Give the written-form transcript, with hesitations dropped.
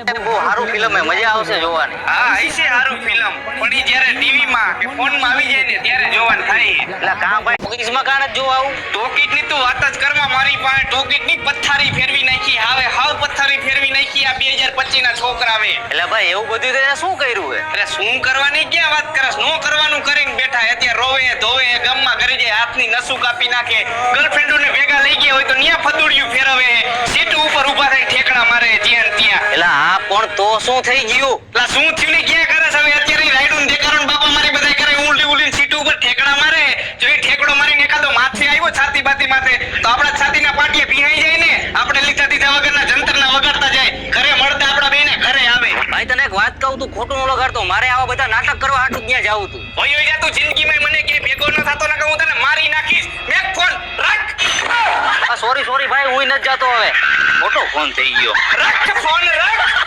બહુ સારું ફિલ્મ હે, મજા આવશે જોવાની. હા હશે સારું ફિલ્મ, પણ ઈ જ્યારે ટીવી માં કે ફોન માં આવી જાય ને ત્યારે જોવાનું થાય. એટલે કાં ભાઈ ટોકીઝમાં કાં નથી જોવા આવું? ટોકીટ ની તું વાત જ કરવા, મારી પાસે ટોકીટ ની પથ્થારી ફેરવી નાખી. હાવ પથ્થારી ફેરવી નાખી આ 2025 ના છોકરાવે. એટલે ભાઈ એવું બધું તે શું કર્યું હે? એટલે શું કરવાની ક્યાં વાત કરસ, નો કરવાનું કરીને બેઠા. અત્યારે રોવે ધોવે, ગામમાં ઘરે જાય હાથની નસું કાપી નાખે, ગર્લફ્રેન્ડોને ભેગા લઈ ગયા હોય તો ન્યા ફદુડિયું ફેરવે, સીટ ઉપર ઊભા થઈ ઠેકડા મારે જ્યાં ત્યાં. એટલે આ પણ તો શું થઈ ગયું? એટલે શું થયું ને ક્યાં કરે છે હવે? અત્યારે રાયડું દેકારણ બાપા મારી બધાય કરે, ઉલટી સીટ ઉપર ઠેકડા મારે. જો એ ઠેકડો મારીને એકાદો માથે આવ્યો છાતી બાતી માથે તો આપણા છાતીના પાટીએ ભીહાઈ જાય ને, આપણે લીધા દીધા વગરના જંતરના વગાડતા જાય. ઘરે મળતા આપણા બેને ઘરે આવે. ભાઈ તને એક વાત કહું, તું ખોટું ન લગાડતો. મારે આવા બધા નાટક કરવા હાટું ક્યાં જાવું તું? હોય જા તું જિંદગીમાં મને કે ભેગો ન થતો ને, હું તને મારી નાખીશ. મેક ફોન રાખ. સોરી ભાઈ, હું નથી જાતો હવે. ખોટો ફોન થઈ ગયો. રાખ ફોન રાખ.